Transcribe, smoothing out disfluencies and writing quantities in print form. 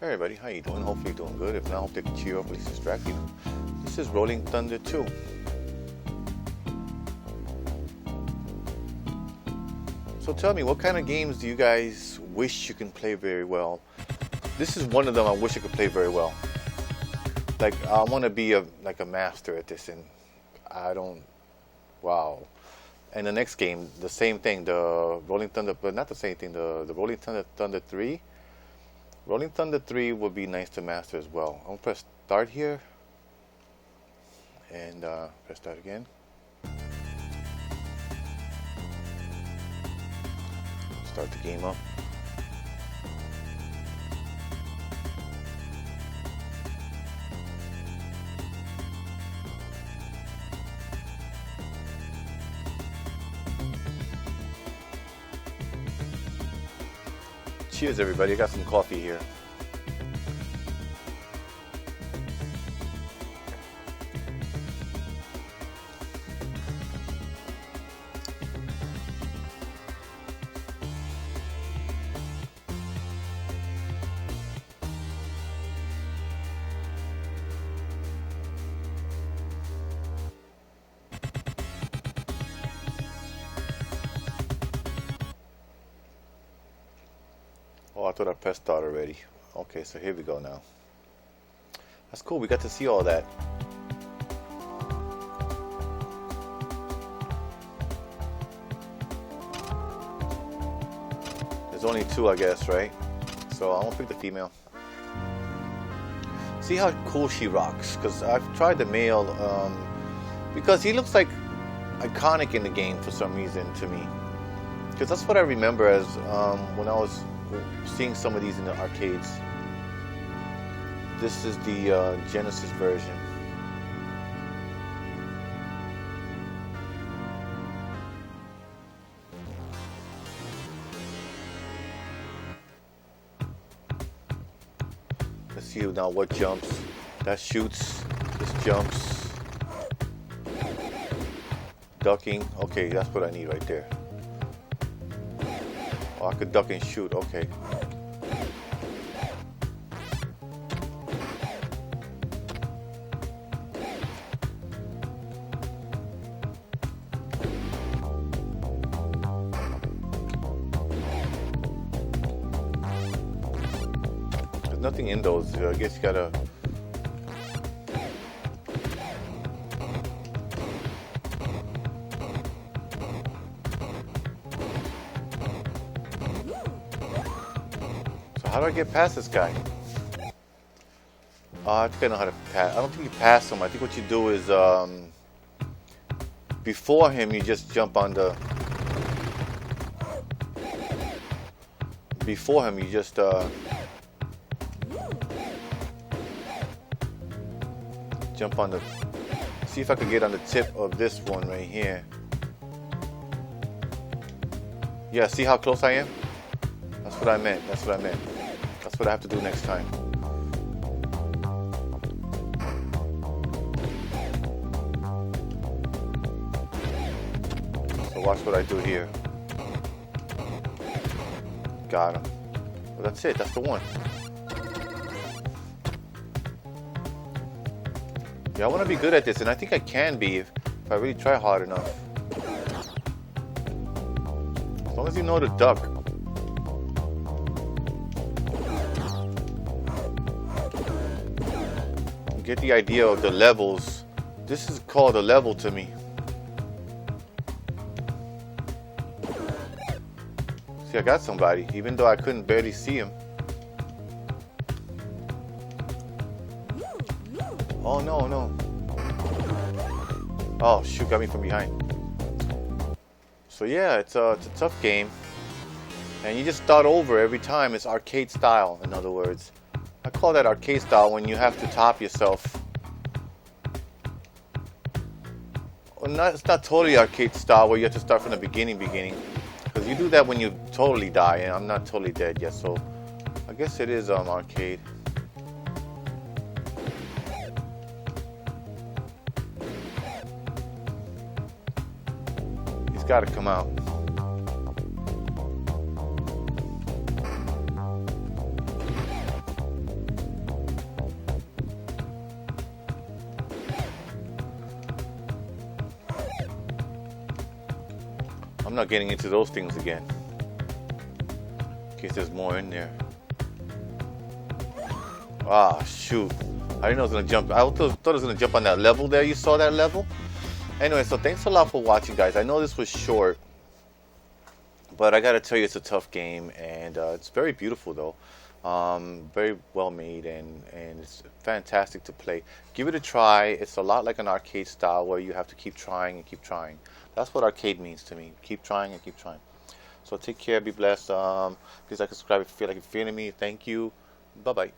Hey everybody, how you doing? Hopefully you're doing good. If not, I hope they can cheer you up, at least distract you. This is Rolling Thunder 2. So tell me, what kind of games do you guys wish you can play very well? This is one of them I wish I could play very well. Like, I want to be a master at this, and I don't. Wow. And the next game, the same thing, the Rolling Thunder, but not the same thing, the Rolling Thunder 3. Rolling Thunder 3 would be nice to master as well. I'm going to press start here. And press start again. Start the game up. Cheers everybody, I got some coffee here. Oh, I thought I pressed start already. Okay, so here we go now. That's cool, we got to see all that. There's only two, I guess, right? So I'm gonna pick the female. See how cool she rocks, because I've tried the male, because he looks like iconic in the game for some reason to me. Because that's what I remember as when I was seeing some of these in the arcades. This is the Genesis version. Let's see now what jumps. That shoots. This jumps. Ducking. Okay, that's what I need right there. Oh, I could duck and shoot, okay. There's nothing in those, I guess you gotta... How do I get past this guy? I think I know how to pass. I don't think you pass him. I think what you do is, before him, you just jump on the... Before him, you just, jump on the... See if I can get on the tip of this one right here. Yeah, see how close I am? That's what I meant. That's what I meant. That's what I have to do next time. So watch what I do here. Got him. Well, that's it. That's the one. Yeah, I want to be good at this, and I think I can be if I really try hard enough. As long as you know to duck. Get the idea of the levels. This is called a level to me. See, I got somebody, even though I couldn't barely see him. Oh no, no. Oh shoot, got me from behind. So yeah, it's a tough game. And you just start over every time. It's arcade style, in other words. I call that arcade style when you have to top yourself. Well, it's not totally arcade style where you have to start from the beginning. Because you do that when you totally die, and I'm not totally dead yet, so I guess it is arcade. He's got to come out. I'm not getting into those things again. In case there's more in there. Ah, shoot. I didn't know it was going to jump. I thought it was going to jump on that level there. You saw that level? Anyway, so thanks a lot for watching, guys. I know this was short, but I got to tell you, it's a tough game, and it's very beautiful, though. Very well made, and it's fantastic to play. Give it a try. It's a lot like an arcade style where you have to keep trying and keep trying. That's what arcade means to me. Keep trying and keep trying. So take care. Be blessed. Please like and subscribe if you feel like you're feeling me. Thank you. Bye-bye.